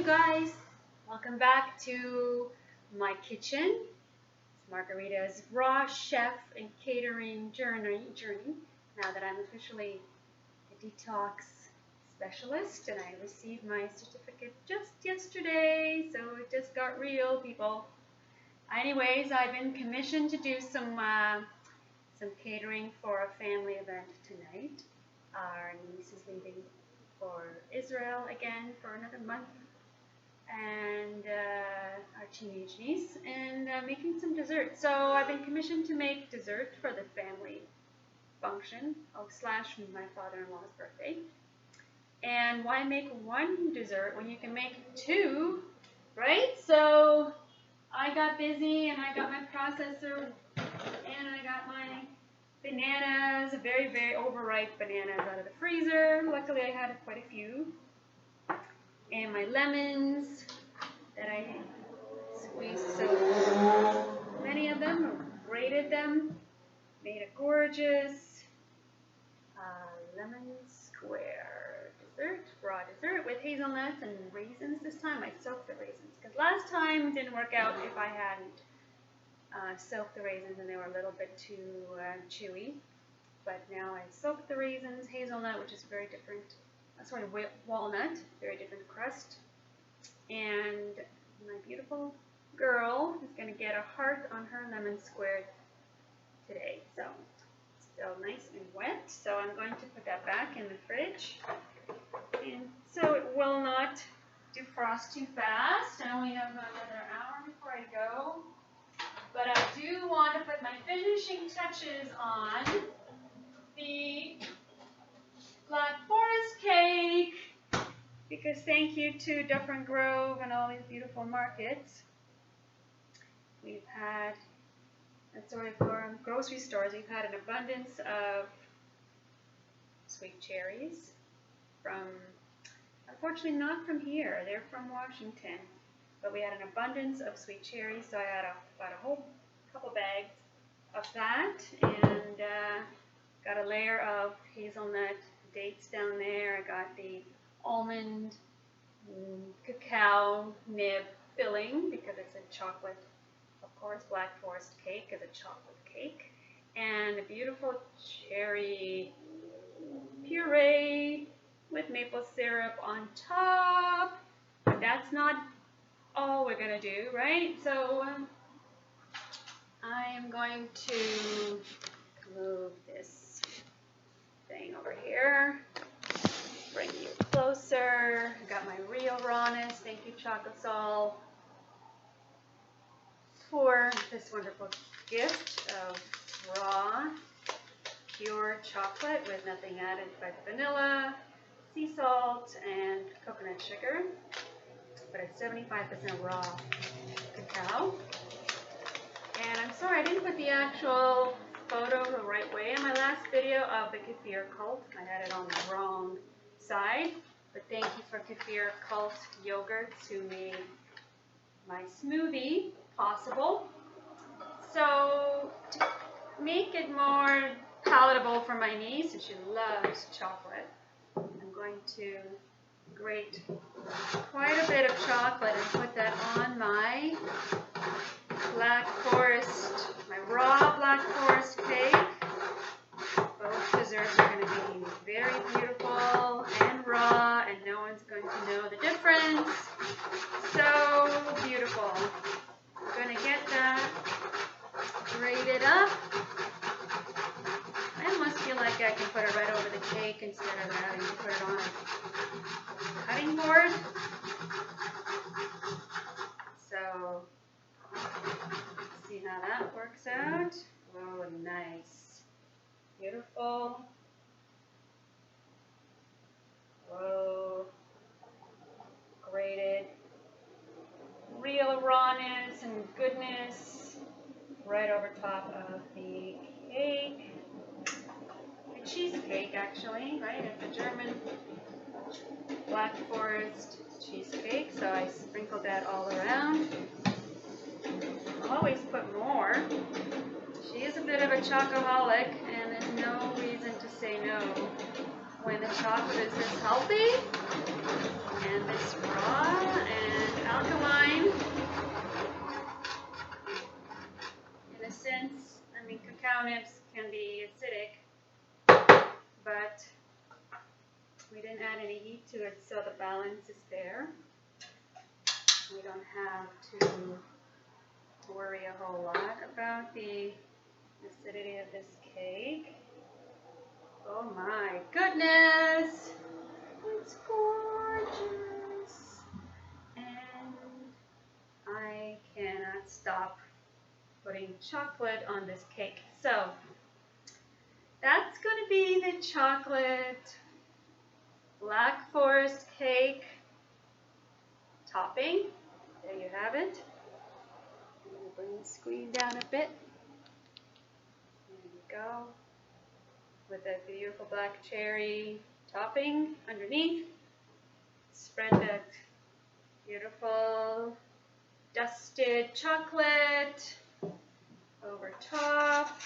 guys, welcome back to my kitchen. It's Margarita's raw chef and catering journey. Now that I'm officially a detox specialist and I received my certificate just yesterday, so it just got real, people. Anyways, I've been commissioned to do some catering for a family event tonight. Our niece is leaving for Israel again for another month, and our teenage niece, and making some dessert. So I've been commissioned to make dessert for the family function / my father-in-law's birthday. And why make one dessert when you can make two, right? So I got busy and I got my processor and I got my bananas, very, very overripe bananas out of the freezer. Luckily I had quite a few. And my lemons that I squeezed so many of them, grated them, made a gorgeous lemon square dessert, raw dessert with hazelnuts and raisins. This time I soaked the raisins because last time it didn't work out if I hadn't soaked the raisins and they were a little bit too chewy. But now I soaked the raisins, hazelnut, which is very different, walnut, very different crust. And my beautiful girl is going to get a heart on her lemon square today. So it's still nice and wet. So I'm going to put that back in the fridge. And so it will not defrost too fast. I only have another hour before I go. But I do want to put my finishing touches on the Black Forest cake, because thank you to Dufferin Grove and all these beautiful markets. We've had, for grocery stores, we've had an abundance of sweet cherries from, unfortunately not from here, they're from Washington. But we had an abundance of sweet cherries, so I had about a whole couple bags of that, and got a layer of hazelnut dates down there. I got the almond cacao nib filling because it's a chocolate, of course, Black Forest cake is a chocolate cake, and a beautiful cherry puree with maple syrup on top. But that's not all we're going to do, right? So I am going to move this thing over here, bring you closer. I got my real rawness. Thank you, Chocolate Sol, for this wonderful gift of raw, pure chocolate with nothing added but vanilla, sea salt, and coconut sugar. But it's 75% raw cacao. And I'm sorry, I didn't put the actual photo the right way in my last video of the kefir cult. I had it on the wrong side. But thank you for kefir cult yogurts who made my smoothie possible. So to make it more palatable for my niece, and she loves chocolate, I'm going to grate quite a bit of chocolate and put that on my Black Forest, my raw Black Forest cake. Both desserts are going to be very beautiful and raw, and no one's going to know the difference. So beautiful. I'm going to get that grated up. I almost feel like I can put it right over the cake instead of having to put it on a cutting board. So, let's see how that works out. Oh, nice. Beautiful. Oh, grated. Real rawness and goodness right over top of the cake. A cheesecake, actually, right? It's a German Black Forest cheesecake, so I sprinkled that all around. I'll always put more. She is a bit of a chocoholic, and there's no reason to say no when the chocolate is this healthy and this raw and nibs can be acidic, but we didn't add any heat to it, so the balance is there. We don't have to worry a whole lot about the acidity of this cake. Oh my goodness! It's gorgeous! And I cannot stop putting chocolate on this cake. So that's going to be the chocolate Black Forest cake topping. There you have it. I'm going to bring the screen down a bit. There you go. With a beautiful black cherry topping underneath. Spread that beautiful dusted chocolate over top.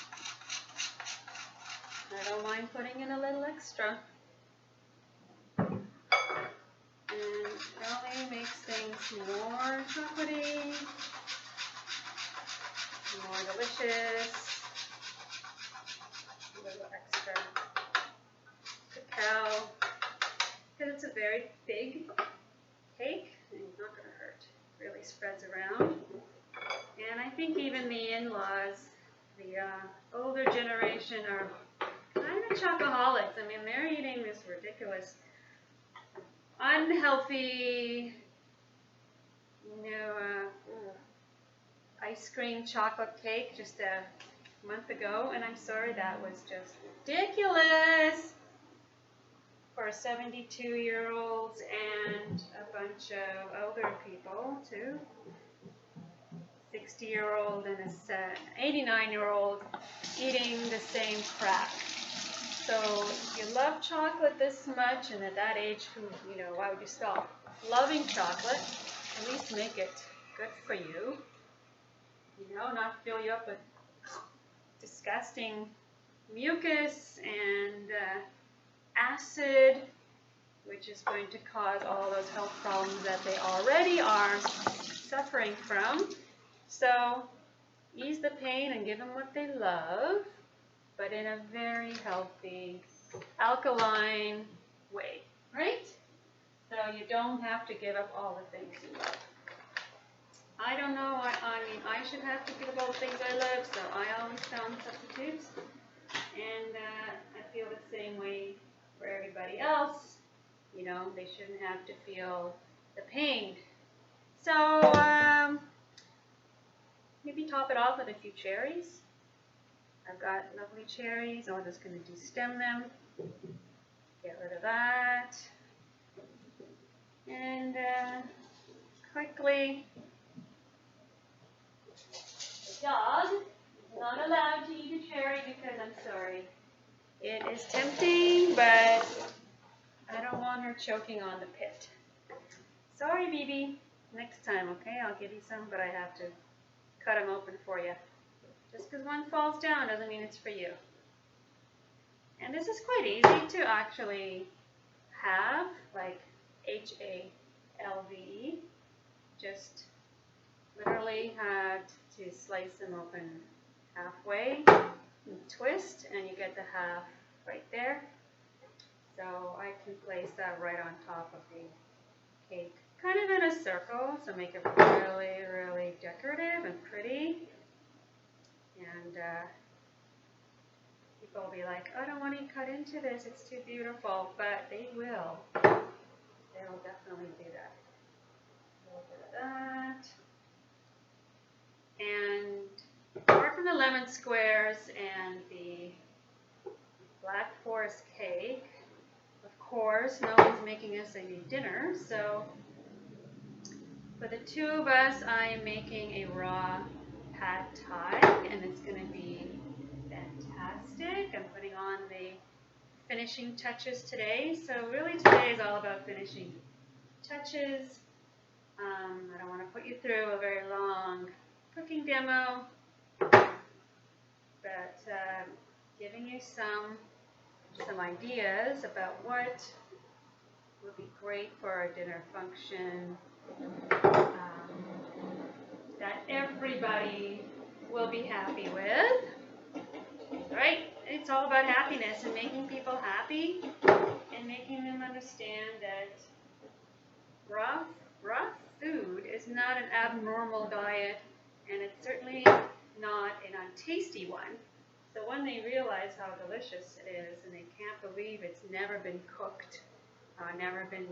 I don't mind putting in a little extra. And it only makes things more chocolatey, more delicious. A little extra cacao, because it's a very big cake and it's not going to hurt. It really spreads around. And I think even the in-laws, the older generation, are kind of chocoholics. I mean, they're eating this ridiculous, unhealthy, ice cream chocolate cake just a month ago, and I'm sorry, that was just ridiculous for 72-year-olds and a bunch of older people too. 60-year-old and a 89-year-old eating the same crap. So if you love chocolate this much and at that age, why would you stop loving chocolate? At least make it good for you. Not fill you up with disgusting mucus and acid, which is going to cause all those health problems that they already are suffering from. So ease the pain and give them what they love, but in a very healthy, alkaline way, right? So you don't have to give up all the things you love. I don't know what I should have to give up all the things I love, so I always found substitutes. And I feel the same way for everybody else. They shouldn't have to feel the pain. So maybe top it off with a few cherries. I've got lovely cherries. I'm just going to de-stem them. Get rid of that. And quickly, the dog is not allowed to eat a cherry because I'm sorry. It is tempting, but I don't want her choking on the pit. Sorry, BB. Next time, okay? I'll give you some, but I have to cut them open for you. Just because one falls down doesn't mean it's for you. And this is quite easy to actually have, like HALVE. Just literally had to slice them open halfway and twist, and you get the half right there. So I can place that right on top of the cake, kind of in a circle, so make it really, really decorative and pretty. And people will be like, I don't want to cut into this, it's too beautiful, but they will. They'll definitely do that. A little bit of that. And apart from the lemon squares and the Black Forest cake, of course, no one's making us any dinner, so for the two of us, I am making a raw pad thai, and it's going to be fantastic. I'm putting on the finishing touches today, so really today is all about finishing touches. I don't want to put you through a very long cooking demo, but giving you some ideas about what would be great for our dinner function that everybody will be happy with. right? It's all about happiness and making people happy and making them understand that rough food is not an abnormal diet, and it's certainly not an untasty one. So when they realize how delicious it is, and they can't believe it's never been cooked, never been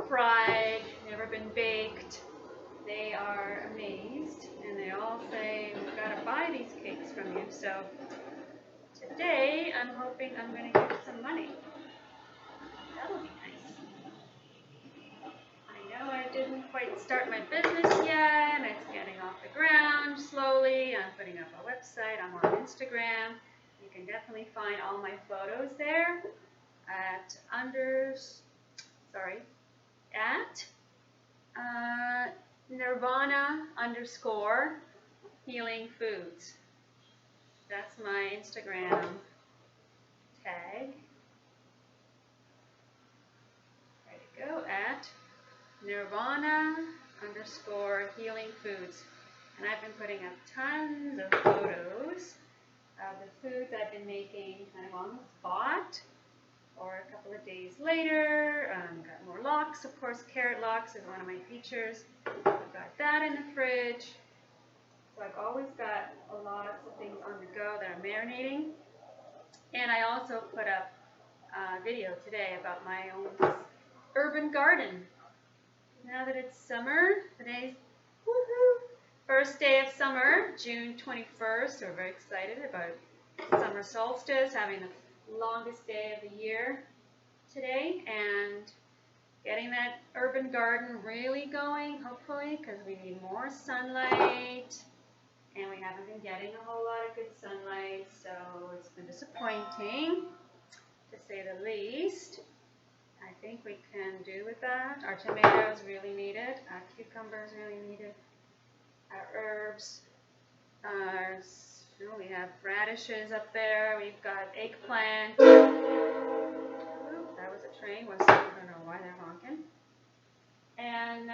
fried, never been baked, they are amazed, and they all say, we've got to buy these cakes from you. So today, I'm hoping I'm going to get some money. That'll be nice. I know I didn't quite start my business yet, and it's getting off the ground slowly. I'm putting up a website. I'm on Instagram. You can definitely find all my photos there at Nirvana_Healing Foods. That's my Instagram tag. There you go, at Nirvana_Healing Foods. And I've been putting up tons of photos of the foods I've been making kind of on the spot or a couple of days later. Got more lox, of course. Carrot lox is one of my features. I've got that in the fridge. So I've always got lots of things on the go that I'm marinating. And I also put up a video today about my own urban garden. Now that it's summer, today's first day of summer, June 21st. So we're very excited about summer solstice, having the longest day of the year today, and getting that urban garden really going, hopefully, because we need more sunlight, and we haven't been getting a whole lot of good sunlight, so it's been disappointing, to say the least. I think we can do with that. Our tomatoes really need it. Our cucumbers really need it. Our herbs. We have radishes up there. We've got eggplant. Oop, that was a train. I don't know why they're honking. And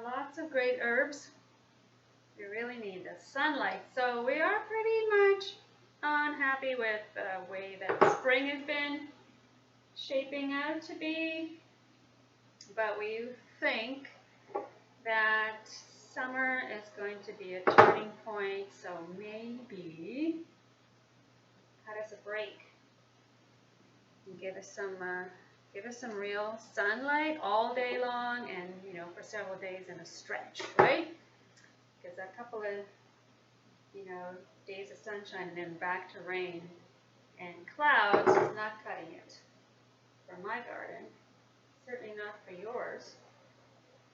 lots of great herbs. We really need the sunlight. So we are pretty much unhappy with the way that spring has been shaping out to be, but we think that summer is going to be a turning point, so maybe cut us a break and give us some real sunlight all day long, and for several days in a stretch, right? Because a couple of days of sunshine and then back to rain and clouds is not cutting it for my garden, certainly not for yours.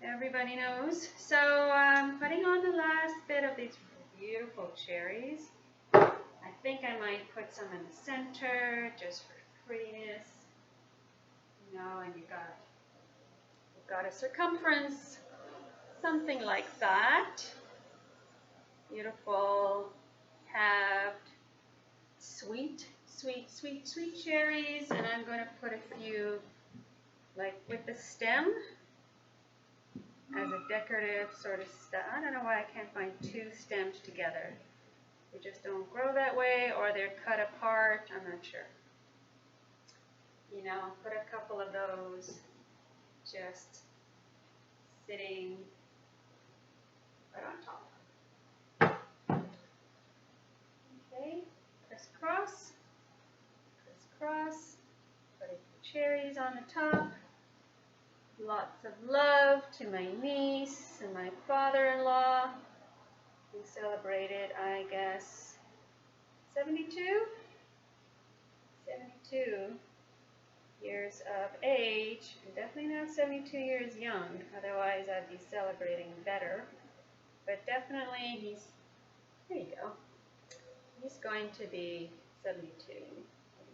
Everybody knows. So I'm putting on the last bit of these beautiful cherries. I think I might put some in the center just for prettiness. And you've got a circumference, something like that. Beautiful, halved, sweet cherries, and I'm going to put a few, like with the stem, as a decorative sort of stuff. I don't know why I can't find two stems together. They just don't grow that way, or they're cut apart. I'm not sure. Put a couple of those just sitting right on top. Okay, crisscross. Putting cherries on the top. Lots of love to my niece and my father-in-law, who celebrated, I guess, 72 years of age, and definitely not 72 years young, otherwise I'd be celebrating better. But definitely there you go. He's going to be 72. He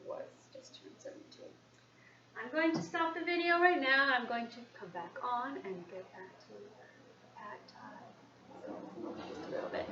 was just turned 72. I'm going to stop the video right now. I'm going to come back on and get back to the pad thai. So, just a little bit.